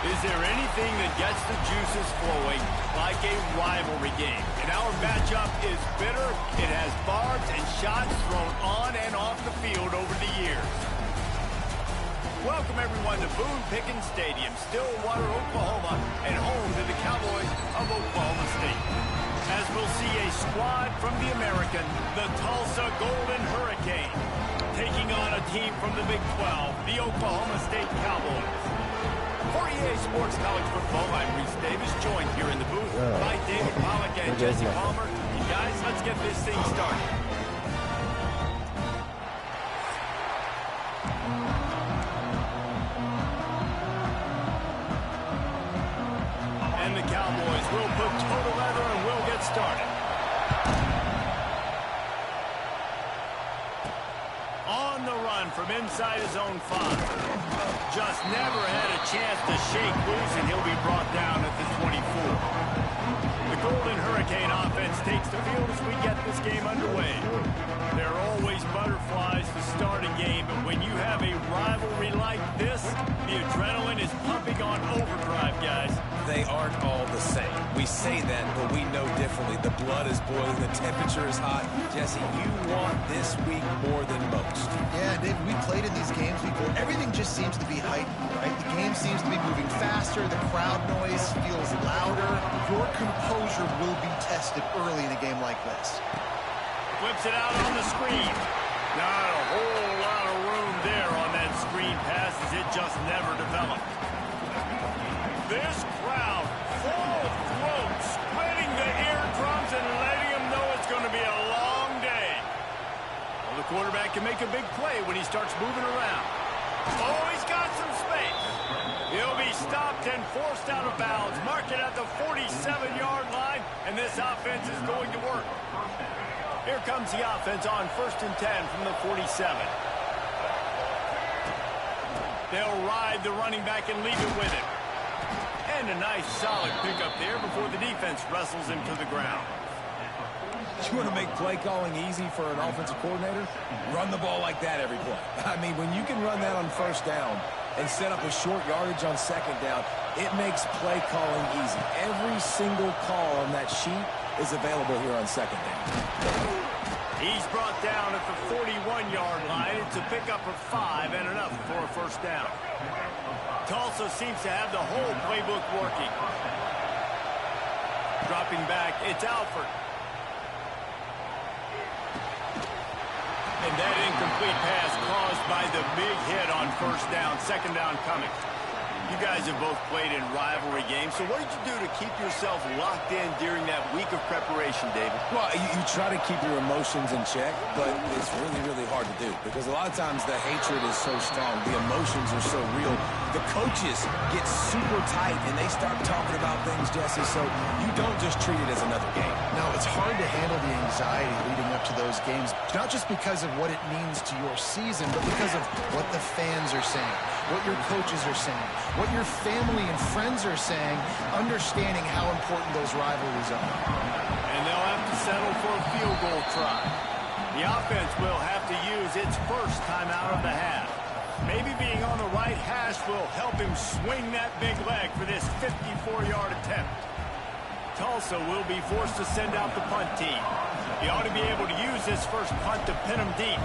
Is there anything that gets the juices flowing like a rivalry game? And our matchup is bitter. It has barbs and shots thrown on and off the field over the years. Welcome, everyone, to Boone Pickens Stadium, Stillwater, Oklahoma, and home to the Cowboys of Oklahoma State. As we'll see a squad from the American, the Tulsa Golden Hurricane, taking on a team from the Big 12, the Oklahoma State Cowboys. For EA Sports College Football, I'm Reese Davis, joined here in the booth by David Pollack and Jesse Palmer. And guys, let's get this thing started. And the Cowboys will put total leather and we'll get started. On the run from inside his own 5. Just never had a chance to shake loose, and he'll be brought down at the 24. The Golden Hurricane offense takes the field as we get this game underway. There are always butterflies to start a game, but when you have a rivalry like this, the adrenaline is pumping on overdrive, guys. They aren't all the same. We say that, but we know differently. The blood is boiling, the temperature is hot. Jesse, you want this week more than most. Yeah, Dave, we played in these games before. Everything just seems to be heightened, right? The game seems to be moving faster. The crowd noise feels louder. Your composure will be tested early in a game like this. Flips it out on the screen. Not a whole lot of room there on that screen pass as it just never developed. This crowd full throat, splitting the eardrums and letting them know it's going to be a long day. Well, the quarterback can make a big play when he starts moving around. Oh, he's got some space. He'll be stopped and forced out of bounds. Mark it at the 47-yard line, and this offense is going to work. Here comes the offense on 1st and 10 from the 47. They'll ride the running back and leave it with him. And a nice solid pickup there before the defense wrestles him to the ground. You want to make play calling easy for an offensive coordinator? Run the ball like that every play. I mean, when you can run that on 1st down and set up a short yardage on 2nd down, it makes play calling easy. Every single call on that sheet is available here on 2nd down. He's brought down at the 41-yard line. It's a pickup of 5 and enough for a 1st down. Tulsa seems to have the whole playbook working. Dropping back, it's Alford. And that incomplete pass caused by the big hit on 1st down, 2nd down coming. You guys have both played in rivalry games, so what did you do to keep yourself locked in during that week of preparation, David? Well, you try to keep your emotions in check, but it's really, really hard to do because a lot of times the hatred is so strong, the emotions are so real. The coaches get super tight and they start talking about things, Jesse, so you don't just treat it as another game. No, it's hard to handle the anxiety leading up to those games, not just because of what it means to your season, but because of what the fans are saying, what your coaches are saying, what your family and friends are saying, understanding how important those rivalries are. And they'll have to settle for a field goal try. The offense will have to use its first timeout of the half. Maybe being on the right hash will help him swing that big leg for this 54-yard attempt. Tulsa will be forced to send out the punt team. He ought to be able to use this first punt to pin him deep.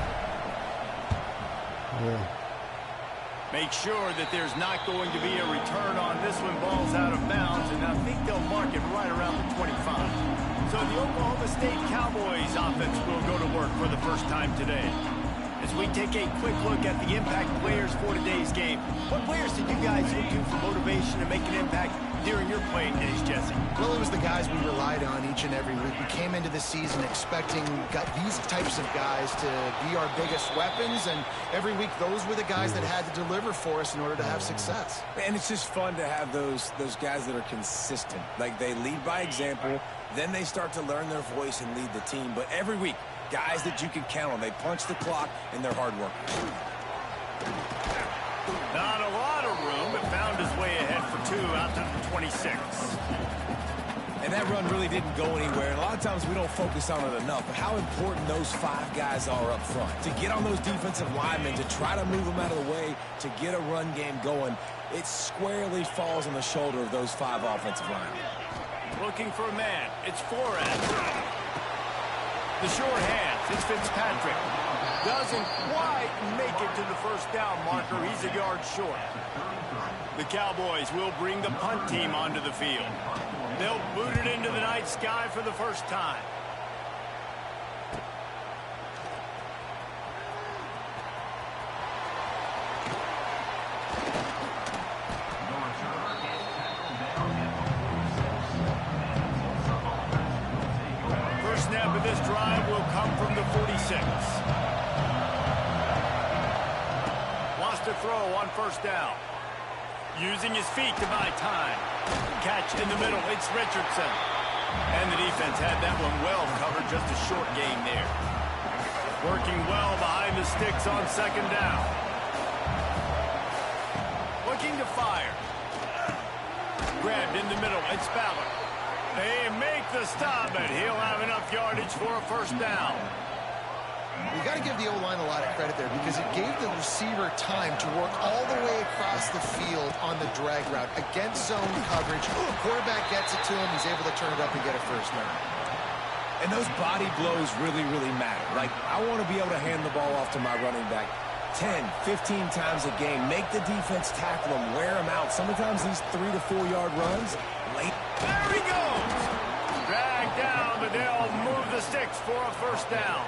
Yeah. Make sure that there's not going to be a return on this one. Ball's out of bounds, and I think they'll mark it right around the 25. So the Oklahoma State Cowboys offense will go to work for the first time today. As we take a quick look at the impact players for today's game, what players did you guys look to for motivation to make an impact during your playing days, Jesse? Well, it was the guys we relied on each and every week. We came into the season expecting these types of guys to be our biggest weapons, and every week those were the guys that had to deliver for us in order to have success. And it's just fun to have those guys that are consistent. Like, they lead by example, then they start to learn their voice and lead the team. But every week, guys that you can count on. They punch the clock, and they're hard workers. Not a lot of room, but found his way ahead for 2 out to the 26. And And that run really didn't go anywhere. And a lot of times we don't focus on it enough, but how important those 5 guys are up front. To get on those defensive linemen, to try to move them out of the way, to get a run game going, it squarely falls on the shoulder of those 5 offensive linemen. Looking for a man. It's Flores. The short hands. It's Fitzpatrick. Doesn't quite make it to the first down marker. He's a yard short. The Cowboys will bring the punt team onto the field. They'll boot it into the night sky for the first time. First snap of this drive will come from the 46. Wants to throw on first down. Using his feet to buy time. Catch in the middle. It's Richardson. And the defense had that one well covered. Just a short gain there. Working well behind the sticks on second down. Looking to fire. Grabbed in the middle. It's Ballard. They make the stop, and he'll have enough yardage for a first down. You got to give the O-line a lot of credit there because it gave the receiver time to work all the way across the field on the drag route against zone coverage. Quarterback gets it to him. He's able to turn it up and get a first down. And those body blows really, really matter. Like, I want to be able to hand the ball off to my running back 10, 15 times a game. Make the defense tackle him, wear him out. Sometimes these 3 to 4 yard runs, late. There he goes! Dragged down, but they'll move the sticks for a first down.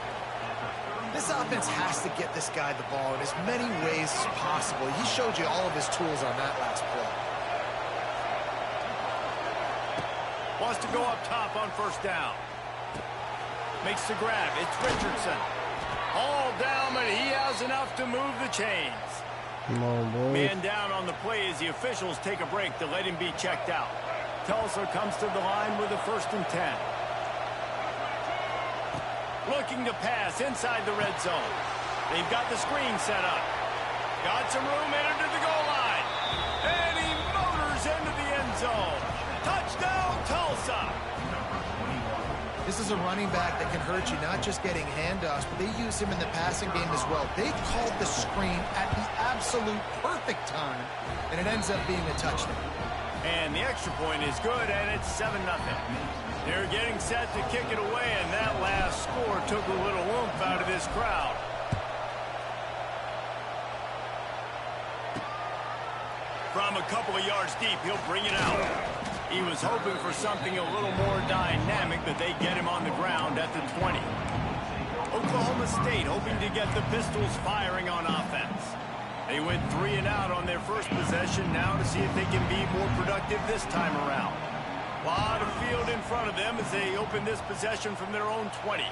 This offense has to get this guy the ball in as many ways as possible. He showed you all of his tools on that last play. Wants to go up top on first down. Makes the grab. It's Richardson. All down, but he has enough to move the chains. Come on, boy. Man down on the play as the officials take a break to let him be checked out. Tulsa comes to the line with a 1st and 10. Looking to pass inside the red zone. They've got the screen set up. Got some room entered to the goal line. And he motors into the end zone. Touchdown, Tulsa. This is a running back that can hurt you, not just getting handoffs, but they use him in the passing game as well. They called the screen at the absolute perfect time, and it ends up being a touchdown. And the extra point is good, and it's 7-0. They're getting set to kick it away, and that last score took a little oomph out of this crowd. From a couple of yards deep, he'll bring it out. He was hoping for something a little more dynamic, but they get him on the ground at the 20. Oklahoma State hoping to get the Pistols firing on offense. They went 3 and out on their first possession, now to see if they can be more productive this time around. A lot of field in front of them as they open this possession from their own 20.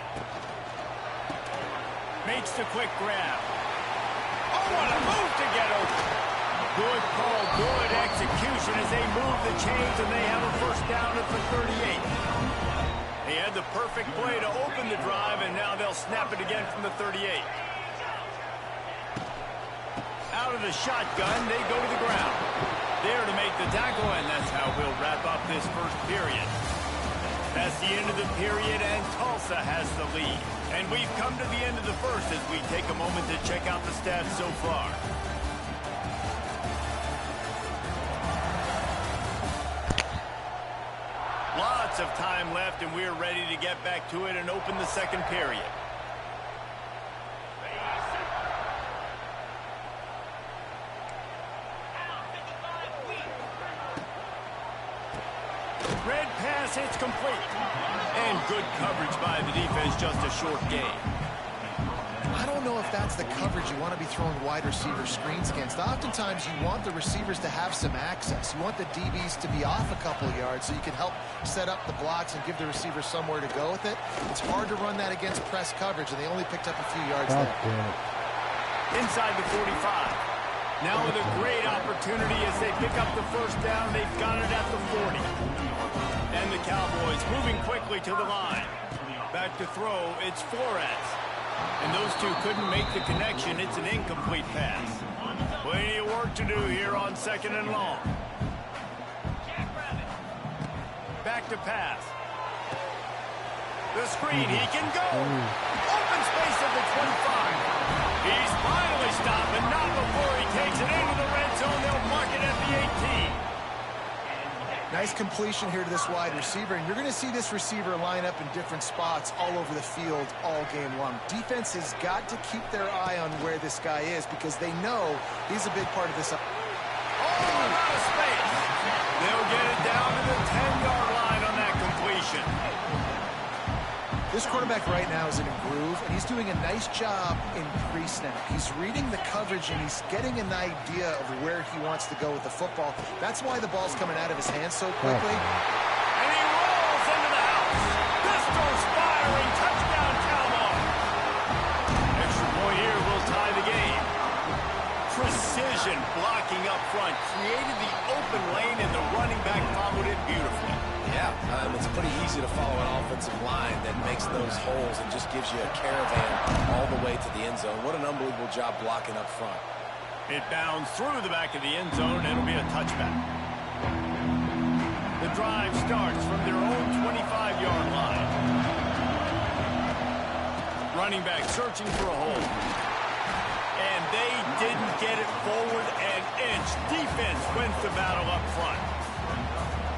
Makes the quick grab. Oh, what a move to get open. Good call, good execution as they move the chains, and they have a first down at the 38. They had the perfect play to open the drive, and now they'll snap it again from the 38. Out of the shotgun, they go to the ground. There to make the tackle, and that's how we'll wrap up this first period. That's the end of the period, and Tulsa has the lead. And we've come to the end of the first as we take a moment to check out the stats so far. Lots of time left, and we're ready to get back to it and open the second period. Red pass, it's complete. And good coverage by the defense, just a short gain. I don't know if that's the coverage you want to be throwing wide receiver screens against. Oftentimes, you want the receivers to have some access. You want the DBs to be off a couple of yards so you can help set up the blocks and give the receivers somewhere to go with it. It's hard to run that against press coverage, and they only picked up a few yards there. Inside the 45. Now with a great opportunity as they pick up the first down. They've got it at the 40. And the Cowboys moving quickly to the line. Back to throw, it's Flores. And those two couldn't make the connection. It's an incomplete pass. Plenty of work to do here on 2nd and long. back to pass. The screen, he can go. Open space at the 25. He's finally stopped, but not before he takes it into the red zone. They'll mark it at the 18. Nice completion here to this wide receiver, and you're going to see this receiver line up in different spots all over the field all game long. Defense has got to keep their eye on where this guy is because they know he's a big part of this. Oh, out of space. They'll get it down to the 10-yard line on that completion. This quarterback right now is in a groove, and he's doing a nice job in pre-snap. He's reading the coverage, and he's getting an idea of where he wants to go with the football. That's why the ball's coming out of his hands so quickly. And he rolls into the house. Pistols firing. Touchdown, Cowboys. Extra point here will tie the game. Precision blocking up front. Created the open lane, and the running back followed it beautifully. Yeah, it's pretty easy to follow an offensive line that makes those holes and just gives you a caravan all the way to the end zone. What an unbelievable job blocking up front. It bounds through the back of the end zone, and it'll be a touchback. The drive starts from their own 25-yard line. Running back searching for a hole. And they didn't get it forward an inch. Defense wins the battle up front.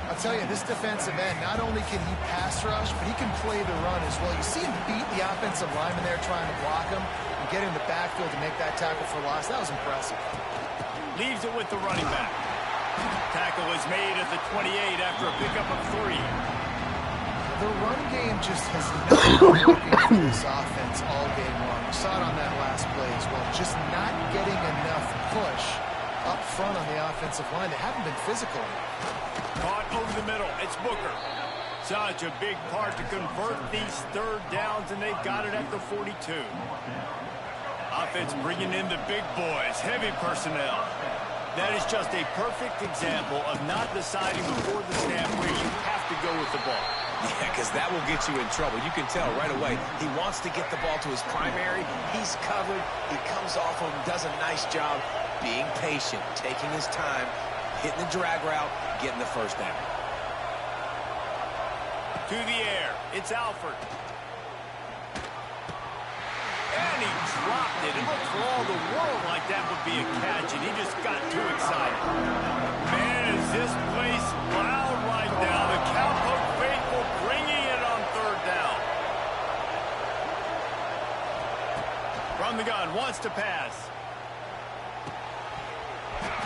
I'll tell you, this defensive end, not only can he pass rush, but he can play the run as well. You see him beat the offensive lineman there trying to block him and get in the backfield to make that tackle for loss. That was impressive. Leaves it with the running back. Tackle is made at the 28 after a pickup of 3. The run game just has not been working for this offense all game long. We saw it on that last play as well. Just not getting enough push up front on the offensive line. They haven't been physical. Caught over the middle. It's Booker. Such a big part to convert these third downs, and they've got it at the 42. Offense bringing in the big boys. Heavy personnel. That is just a perfect example of not deciding before the snap where you have to go with the ball. Yeah, because that will get you in trouble. You can tell right away he wants to get the ball to his primary. He's covered. He comes off him, does a nice job being patient, taking his time, hitting the drag route, getting the first down. To the air. It's Alford. And he dropped it. It looked for all the world like that would be a catch, and he just got too excited. Man, is this place loud right now. The Cowpoke faithful bringing it on third down. From the gun, wants to pass.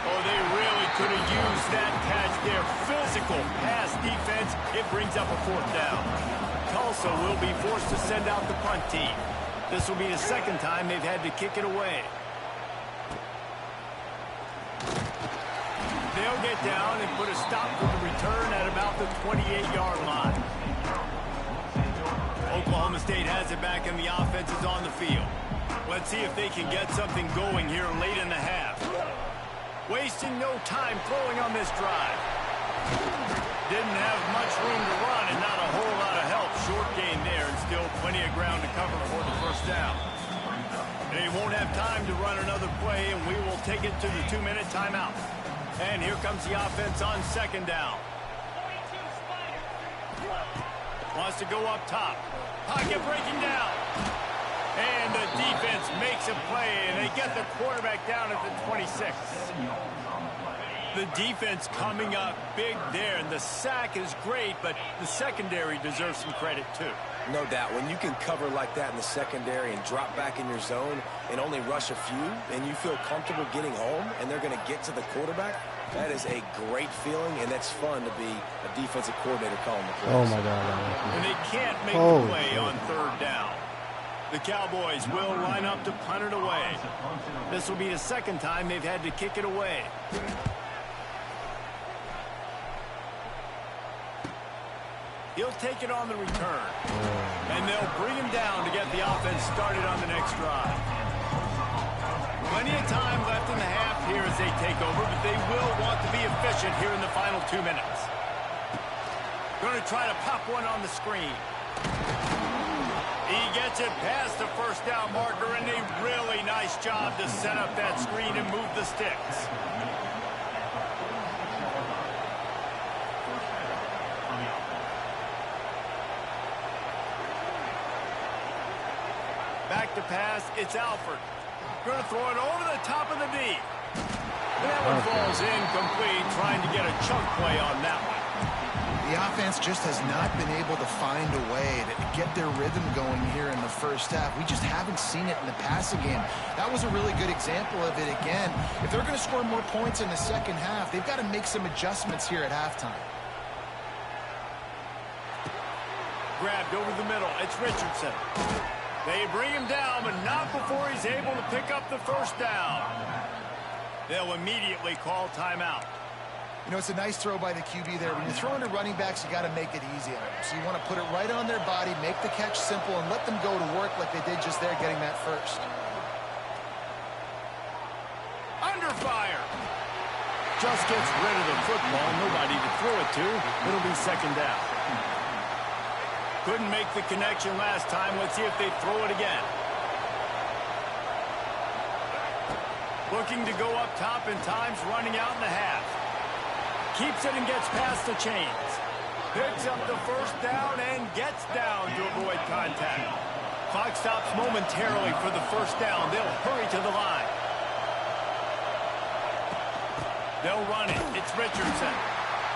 Oh, they really could have used that catch there. Physical pass defense. It brings up a fourth down. Tulsa will be forced to send out the punt team. This will be the second time they've had to kick it away. They'll get down and put a stop to the return at about the 28-yard line. Oklahoma State has it back and the offense is on the field. Let's see if they can get something going here late in the half. Wasting no time throwing on this drive. Didn't have much room to run and not a whole lot of help. Short gain there and still plenty of ground to cover for the first down. They won't have time to run another play, and we will take it to the 2-minute timeout. And here comes the offense on second down. Wants to go up top. Pocket breaking down. And the defense makes a play, and they get the quarterback down at the 26. The defense coming up big there, and the sack is great, but the secondary deserves some credit too. No doubt. When you can cover like that in the secondary and drop back in your zone and only rush a few, and you feel comfortable getting home, and they're going to get to the quarterback, that is a great feeling, and that's fun to be a defensive coordinator calling the plays. Oh, my God. And they can't make the play on third down. The Cowboys will line up to punt it away. This will be the second time they've had to kick it away. He'll take it on the return. And they'll bring him down to get the offense started on the next drive. Plenty of time left in the half here as they take over, but they will want to be efficient here in the final 2 minutes. Going to try to pop one on the screen. He gets it past the first down marker, and a really nice job to set up that screen and move the sticks. to pass. It's Alford. Going to throw it over the top of the D. And that one falls incomplete, trying to get a chunk play on that one. The offense just has not been able to find a way to get their rhythm going here in the first half. We just haven't seen it in the passing game. That was a really good example of it again. If they're going to score more points in the second half, they've got to make some adjustments here at halftime. Grabbed over the middle. It's Richardson. They bring him down, but not before he's able to pick up the first down. They'll immediately call timeout. You know, it's a nice throw by the QB there. When you're throwing to running backs, you got to make it easy on them. So you want to put it right on their body, make the catch simple, and let them go to work like they did just there, getting that first. Under fire. Just gets rid of the football. Nobody to throw it to. It'll be second down. Couldn't make the connection last time. Let's see if they throw it again. Looking to go up top, and time's running out in the half. Keeps it and gets past the chains. Picks up the first down and gets down to avoid contact. Clock stops momentarily for the first down. They'll hurry to the line. They'll run it. It's Richardson.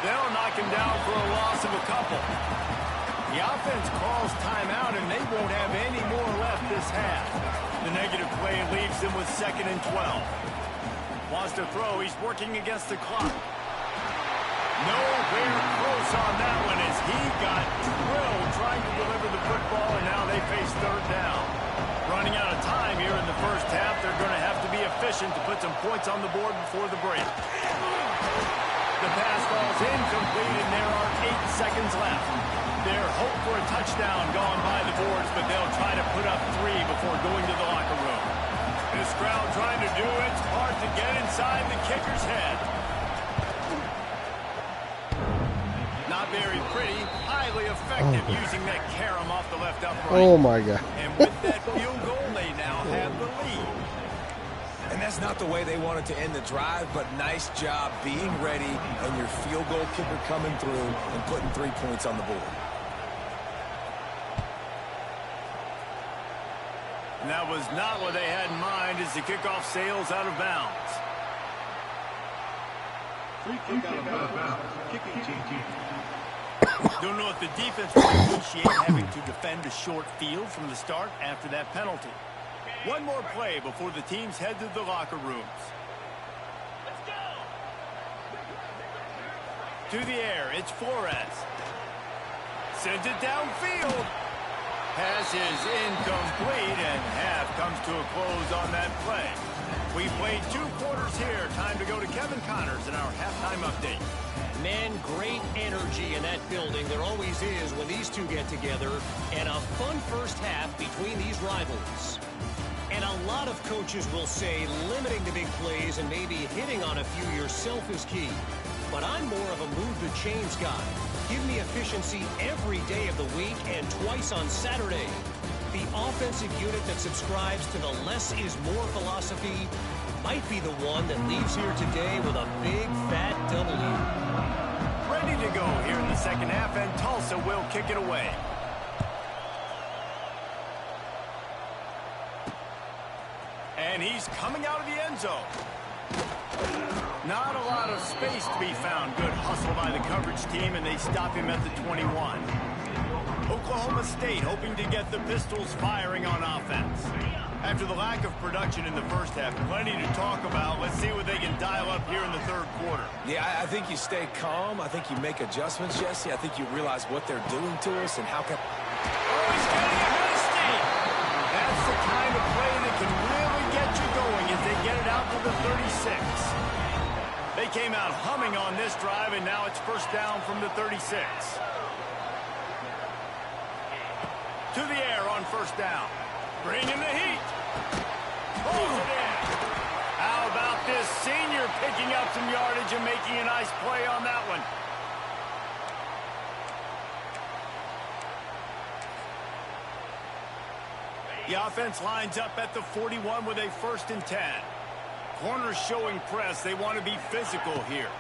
They'll knock him down for a loss of a couple. The offense calls timeout, and they won't have any more left this half. The negative play leaves them with 2nd and 12. Wants to throw. He's working against the clock. Nowhere close on that one as he got drilled trying to deliver the football, and now they face third down. Running out of time here in the first half. They're going to have to be efficient to put some points on the board before the break. The pass falls incomplete, and there are 8 seconds left. Their hope for a touchdown gone by the boards, but they'll try to put up 3 before going to the locker room. This crowd trying to do its part to get inside the kicker's head. Not very pretty, highly effective using that carom off the left upright. Oh my God. And with that field goal, they now have the lead. And that's not the way they wanted to end the drive, but nice job being ready and your field goal kicker coming through and putting 3 points on the board. And that was not what they had in mind as the kickoff sails out of bounds. Free kick out of bounds. Kicking team. Don't know if the defense will appreciate having to defend a short field from the start after that penalty. One more play before the teams head to the locker rooms. Let's go! To the air, it's Flores. Sends it downfield. Pass is incomplete, and half comes to a close on that play. We played 2 quarters here. Time to go to Kevin Connors in our halftime update. Man, great energy in that building. There always is when these two get together. And a fun first half between these rivals. And a lot of coaches will say limiting the big plays and maybe hitting on a few yourself is key. But I'm more of a move the chains guy. Give me efficiency every day of the week and twice on Saturday. The offensive unit that subscribes to the less is more philosophy might be the one that leaves here today with a big fat W. Ready to go here in the second half, and Tulsa will kick it away. And he's coming out of the end zone. Not a lot of space to be found. Good hustle by the coverage team, and they stop him at the 21. Oklahoma State hoping to get the Pistols firing on offense. After the lack of production in the first half, plenty to talk about. Let's see what they can dial up here in the third quarter. Yeah, I think you stay calm. I think you make adjustments, Jesse. I think you realize what they're doing to us and how can... Oh, he's getting ahead of State. That's the kind of play that can really get you going as they get it out to the 36. They came out humming on this drive, and now it's first down from the 36. To the air on first down. Bring in the heat. Pulls it in. How about this senior picking up some yardage and making a nice play on that one? The offense lines up at the 41 with a 1st and 10. Corners showing press. They want to be physical here.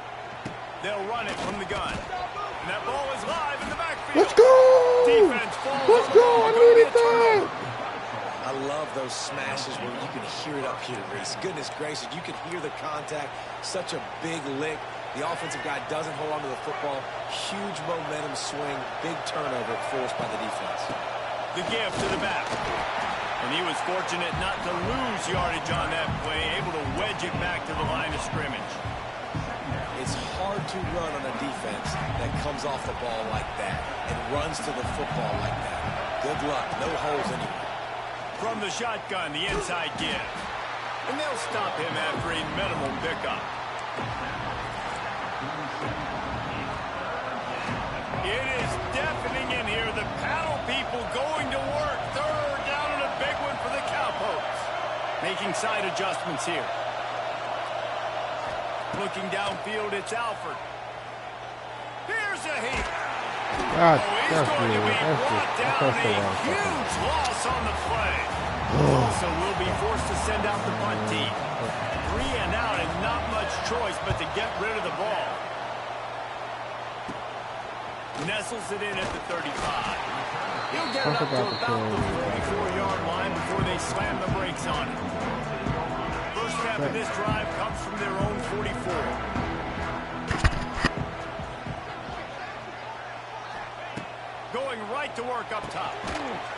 They'll run it from the gun. And that ball is live in the backfield. Let's go! Defense falls. Let's go! I need it there! I love those smashes where you can hear it up here, Reese. Goodness gracious, you can hear the contact. Such a big lick. The offensive guy doesn't hold on to the football. Huge momentum swing. Big turnover forced by the defense. The give to the back. And he was fortunate not to lose yardage on that play, able to wedge it back to the line of scrimmage. It's hard to run on a defense that comes off the ball like that and runs to the football like that. Good luck. No holes anywhere. From the shotgun, the inside give. And they'll stop him after a minimal pickup. It is deafening in here. The paddle people going to work. Third down and a big one for the Cowpokes. Making side adjustments here. Looking downfield, it's Alford. Here's a heat. He's going to be brought down. A huge loss on the play. Also will be forced to send out the punt team. 3 and out and not much choice but to get rid of the ball. Nestles it in at the 35. He'll get it up to about the 44-yard line before they slam the brakes on it. First half of this drive comes from their own 44. Going right to work up top.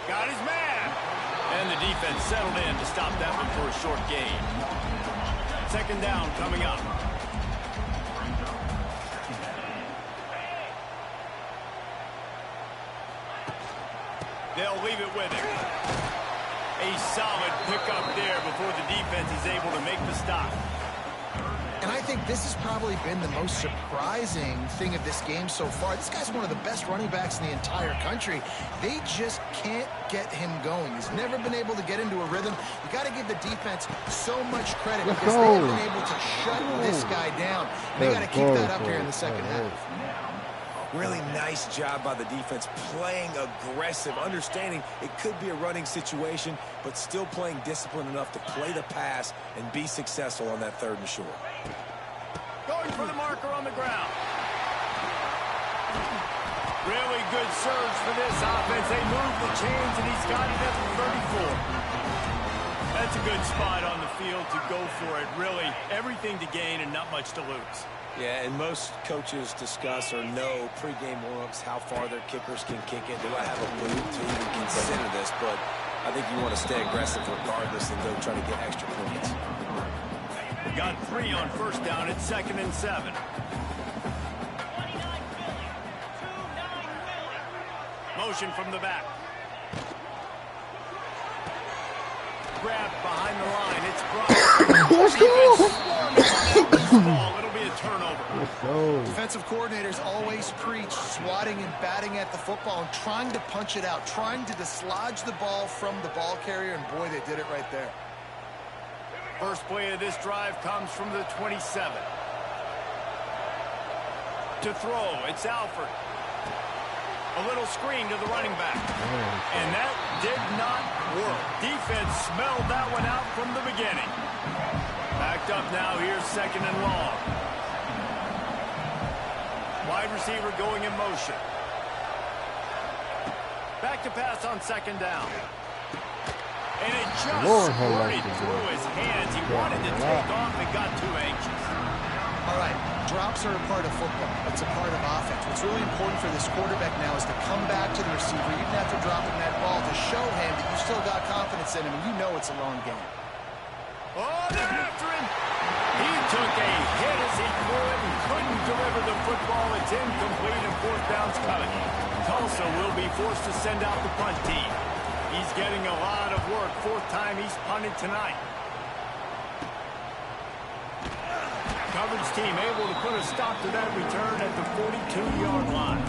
Got his man. And the defense settled in to stop that one for a short gain. Second down coming up. They'll leave it with him. A solid pickup there before the defense is able to make the stop. And I think this has probably been the most surprising thing of this game so far. This guy's one of the best running backs in the entire country. They just can't get him going. He's never been able to get into a rhythm. You got to give the defense so much credit because they've been able to shut this guy down. They got to keep that up here in the second half. Really nice job by the defense, playing aggressive, understanding it could be a running situation, but still playing disciplined enough to play the pass and be successful on that third and short. Going for the marker on the ground. Really good surge for this offense. They move the chains, and he's got it at the 34. That's a good spot on the field to go for it. Really, everything to gain and not much to lose. Yeah, and most coaches discuss or know pregame warm-ups how far their kickers can kick it. Do I have a move to even consider this? But I think you want to stay aggressive regardless and go try to get extra points. Got 3 on first down. It's 2nd and 7. Motion from the back. Grabbed behind the line. It's brought. Let's go. It'll be a turnover. Defensive coordinators always preach swatting and batting at the football and trying to punch it out, trying to dislodge the ball from the ball carrier, and boy, they did it right there. First play of this drive comes from the 27. To throw, it's Alford. A little screen to the running back. And that did not work. Defense smelled that one out from the beginning. Backed up now, here's 2nd and long. Wide receiver going in motion. Back to pass on 2nd down. And it just squirted through his hands. He wanted to take off and got too anxious. All right, drops are a part of football. It's a part of offense. What's really important for this quarterback now is to come back to the receiver, even after dropping that ball, to show him that you still got confidence in him, and you know it's a long game. Oh, they're after him. He took a hit as he threw it and couldn't deliver the football. It's incomplete and 4th down's coming. Tulsa will be forced to send out the punt team. He's getting a lot of work. 4th time he's punted tonight. Coverage team able to put a stop to that return at the 42-yard line.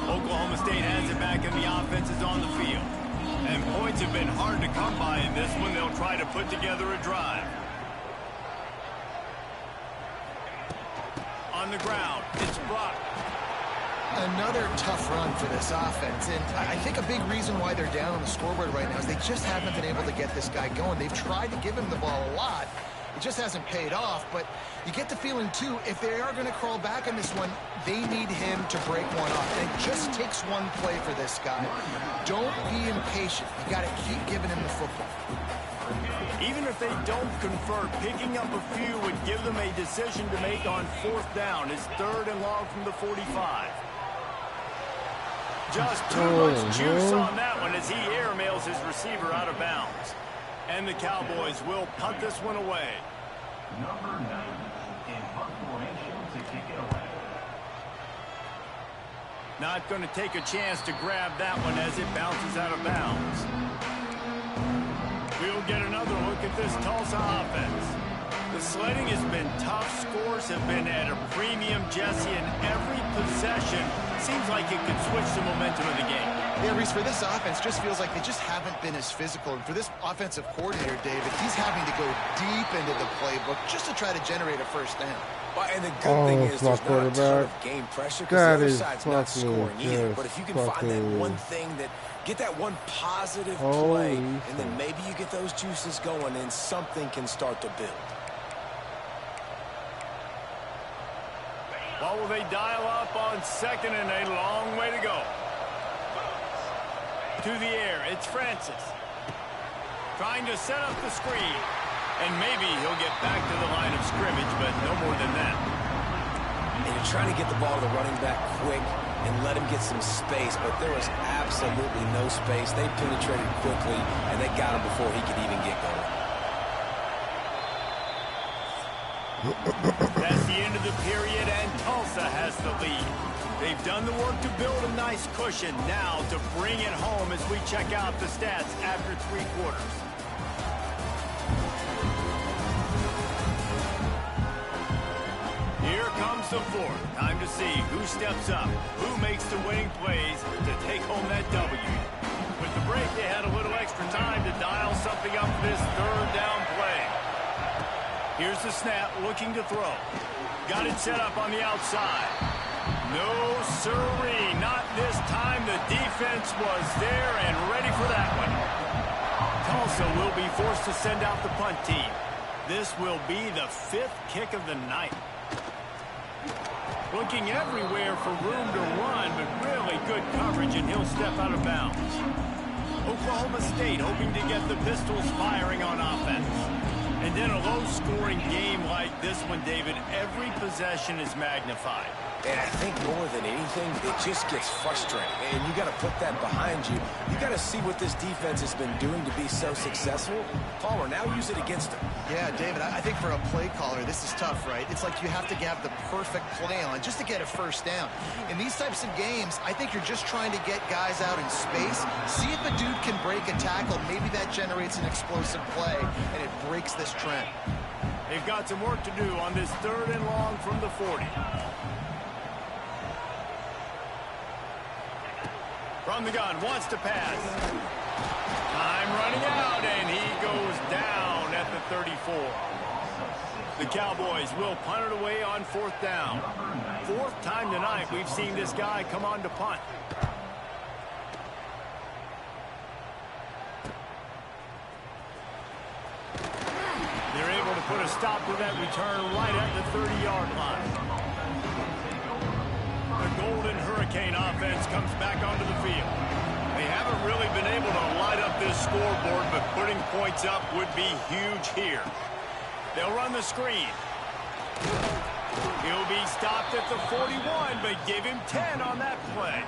Oklahoma State has it back and the offense is on the field. And points have been hard to come by in this one. They'll try to put together a drive. On the ground, it's Brock. Another tough run for this offense, and I think a big reason why they're down on the scoreboard right now is they just haven't been able to get this guy going. They've tried to give him the ball a lot, It just hasn't paid off, but you get the feeling, too, if they are going to crawl back in this one, they need him to break one off. And it just takes one play for this guy. Don't be impatient. You got to keep giving him the football. Even if they don't convert, picking up a few would give them a decision to make on 4th down. It's 3rd and long from the 45. Just too much juice on that one as he airmails his receiver out of bounds. And the Cowboys will punt this one away. Number 9 in punt formation to kick it away. Not going to take a chance to grab that one as it bounces out of bounds. We'll get another look at this Tulsa offense. The sledding has been tough. Scores have been at a premium, Jesse, and every possession seems like it could switch the momentum of the game. Yeah, Reese, for this offense, just feels like they just haven't been as physical. And for this offensive coordinator, David, he's having to go deep into the playbook just to try to generate a first down. Well, and the good thing is there's not a ton of game pressure because the other side's not scoring either. But if you can find that one thing that get that one positive play, and then maybe you get those juices going and something can start to build. Well, will they dial up on 2nd and a long way to go? To the air, it's Francis. Trying to set up the screen. And maybe he'll get back to the line of scrimmage, but no more than that. And you're trying to get the ball to the running back quick and let him get some space, but there was absolutely no space. They penetrated quickly, and they got him before he could even get going. That's the end of the period, and Tulsa has the lead. They've done the work to build a nice cushion. Now to bring it home as we check out the stats after 3 quarters. Here comes the 4th. Time to see who steps up, who makes the winning plays to take home that W. With the break, they had a little extra time to dial something up for this 3rd down play. Here's the snap, looking to throw. Got it set up on the outside. No siree, not this time. The defense was there and ready for that one. Tulsa will be forced to send out the punt team. This will be the 5th kick of the night. Looking everywhere for room to run, but really good coverage, and he'll step out of bounds. Oklahoma State hoping to get the Pistols firing on offense. And in a low-scoring game like this one, David, every possession is magnified. And I think more than anything, it just gets frustrating. And you got to put that behind you. You got to see what this defense has been doing to be so successful. Palmer, now use it against them. Yeah, David, I think for a play caller, this is tough, right? It's like you have to have the perfect play on just to get a first down. In these types of games, I think you're just trying to get guys out in space, see if a dude can break a tackle. Maybe that generates an explosive play, and it breaks this trend. They've got some work to do on this 3rd and long from the 40. From the gun, wants to pass. Time running out, and he goes down at the 34. The Cowboys will punt it away on 4th down. 4th time tonight we've seen this guy come on to punt. They're able to put a stop to that return right at the 30-yard line. The Golden Hurricane offense comes back onto the field. They haven't really been able to light up this scoreboard, but putting points up would be huge here. They'll run the screen. He'll be stopped at the 41, but give him 10 on that play.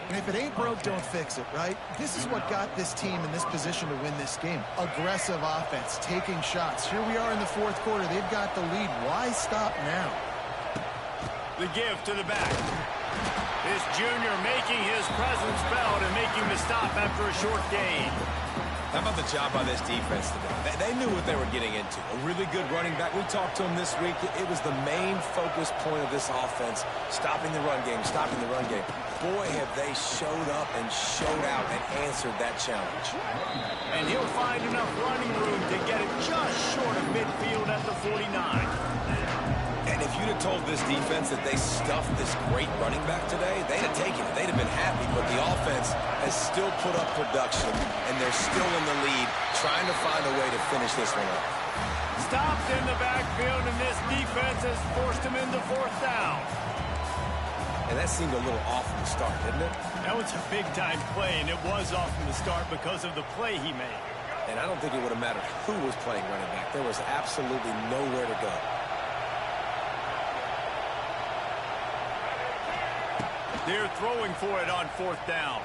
And if it ain't broke, don't fix it, right? This is what got this team in this position to win this game. Aggressive offense, taking shots. Here we are in the 4th quarter. They've got the lead. Why stop now? The give to the back. This junior making his presence felt and making the stop after a short gain. How about the job by this defense today? They knew what they were getting into. A really good running back. We talked to him this week. It was the main focus point of this offense, stopping the run game, stopping the run game. Boy, have they showed up and showed out and answered that challenge. And he'll find enough running room to get it just short of midfield at the 49. And if you'd have told this defense that they stuffed this great running back today, they'd have taken it. They'd have been happy. But the offense has still put up production, and they're still in the lead, trying to find a way to finish this one up. Stopped in the backfield, and this defense has forced him into fourth down. And that seemed a little off from the start, didn't it? That was a big-time play, and it was off from the start because of the play he made. And I don't think it would have mattered who was playing running back. There was absolutely nowhere to go. They're throwing for it on fourth down.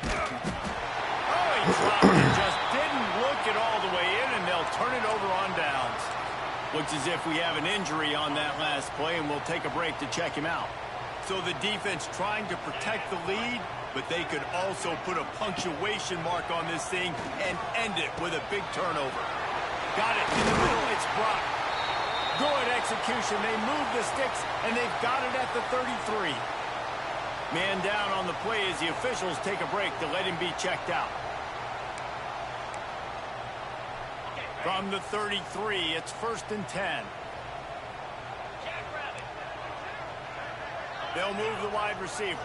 Oh, he dropped it. Just didn't look it all the way in, and they'll turn it over on downs. Looks as if we have an injury on that last play, and we'll take a break to check him out. So the defense trying to protect the lead, but they could also put a punctuation mark on this thing and end it with a big turnover. Got it in the middle. It's Brock. Good execution. They move the sticks, and they've got it at the 33. Man down on the play as the officials take a break to let him be checked out. From the 33, it's 1st and 10. They'll move the wide receiver.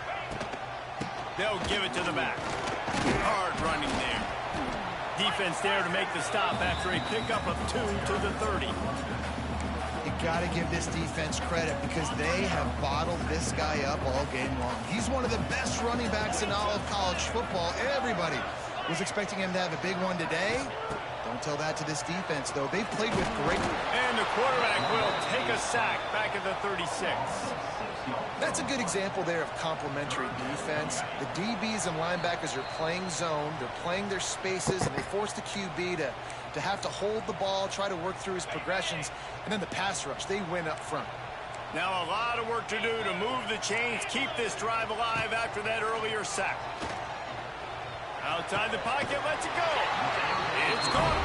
They'll give it to the back. Hard running there. Defense there to make the stop after a pickup of 2 to the 30. You got to give this defense credit because they have bottled this guy up all game long. He's one of the best running backs in all of college football. Everybody was expecting him to have a big one today. Don't tell that to this defense, though. They've played with great... And the quarterback will take a sack back at the 36. That's a good example there of complementary defense. The DBs and linebackers are playing zone. They're playing their spaces, and they force the QB to have to hold the ball, try to work through his progressions, and then the pass rush, they win up front. Now a lot of work to do to move the chains, keep this drive alive after that earlier sack. Outside the pocket, lets it go. It's caught.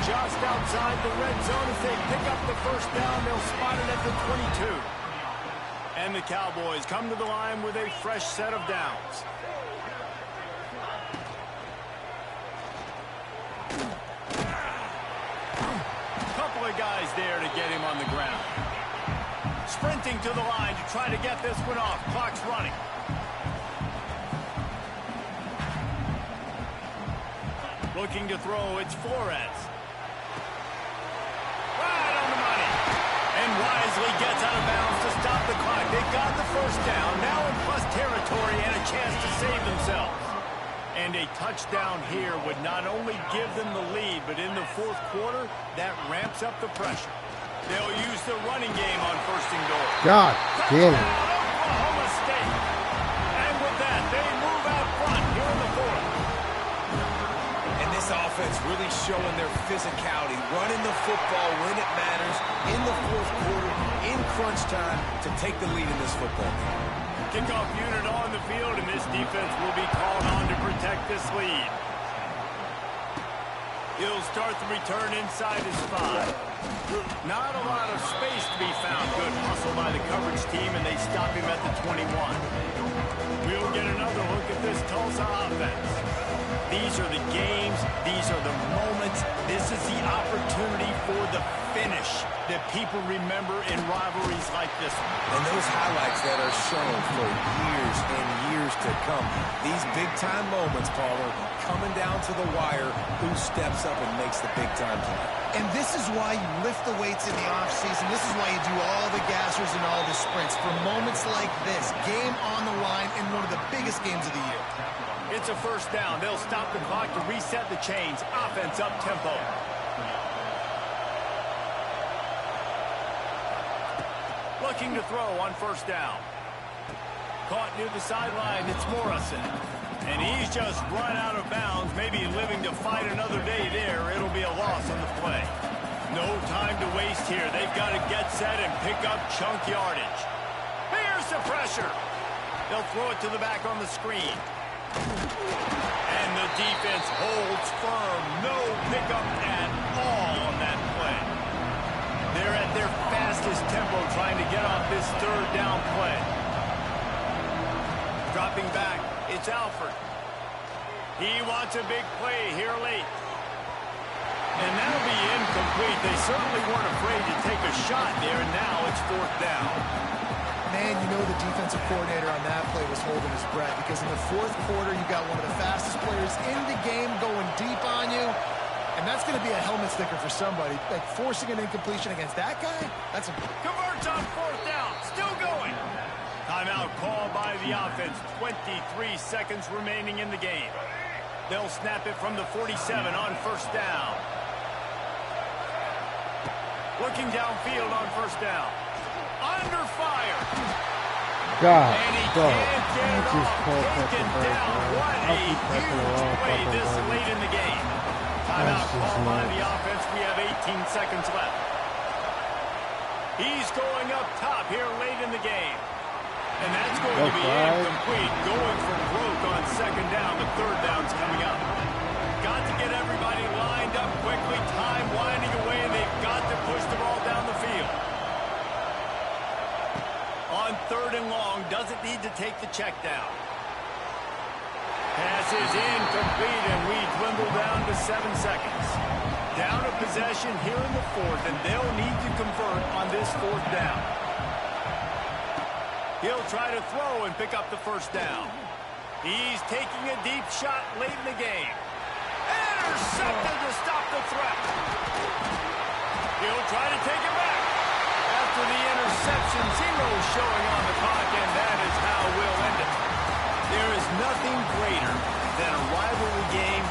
Just outside the red zone. If they pick up the first down, they'll spot it at the 22. And the Cowboys come to the line with a fresh set of downs. Couple of guys there to get him on the ground. Sprinting to the line to try to get this one off. Clock's running. Looking to throw, it's Flores. Right on the money. And wisely gets out of bounds to stop the clock. They got the first down, now in plus territory and a chance to save themselves. And a touchdown here would not only give them the lead, but in the fourth quarter, that ramps up the pressure. They'll use the running game on 1st and goal. God damn it. Oklahoma State. And with that, they move out front here in the fourth. This offense really showing their physicality, running the football when it matters, in the fourth quarter, in crunch time, to take the lead in this football game. Kickoff unit on the field, and this defense will be called on to protect this lead. He'll start the return inside his 5. Not a lot of space to be found. Good hustle by the coverage team, and they stop him at the 21. We'll get another look at this Tulsa offense. These are the games. These are the moments. This is the opportunity for the finish that people remember in rivalries like this one. And those highlights that are shown for years and years to come. These big-time moments, Palmer, coming down to the wire, who steps up and makes the big-time play. And this is why you lift the weights in the offseason. This is why you do all the gassers and all the sprints. For moments like this, game on the line in one of the biggest games of the year. It's a first down. They'll stop the clock to reset the chains. Offense up tempo. Looking to throw on 1st down. Caught near the sideline. It's Morrison. And he's just run out of bounds, maybe living to fight another day there. It'll be a loss on the play. No time to waste here. They've got to get set and pick up chunk yardage. Here's the pressure. They'll throw it to the back on the screen. And the defense holds firm. No pickup at all on that play. They're at their fastest tempo trying to get off this 3rd down play. Dropping back, it's Alford. He wants a big play here late. And that'll be incomplete. They certainly weren't afraid to take a shot there, and now it's 4th down. Man, you know the defensive coordinator on that play was holding his breath because in the fourth quarter, you got one of the fastest players in the game going deep on you. And that's going to be a helmet sticker for somebody. Like, forcing an incompletion against that guy, that's a... Converts on fourth down. Still going. Timeout called by the offense. 23 seconds remaining in the game. They'll snap it from the 47 on first down. Looking downfield on first down. Under fire. God, And he dog. can't get it That's just off. cold Taken fucking bird, down. bro. What I'll a keep pressing the huge wrong play fucking this bird. late in the game. Timeout That's just called by nuts. the offense. We have 18 seconds left. He's going up top here late in the game. And that's going to be incomplete. Going for broke on second down. The third down's coming up. Got to get everybody lined up quickly. Time winding away. They've got to push the ball down the field. On third and long, doesn't need to take the check down. Pass is incomplete, and we dwindle down to 7 seconds. Down a possession here in the fourth, and they'll need to convert on this fourth down. He'll try to throw and pick up the first down. He's taking a deep shot late in the game. Intercepted to stop the threat. He'll try to take it back. After the interception, 0 showing on the clock, and that is how we'll end it. There is nothing greater than a rivalry game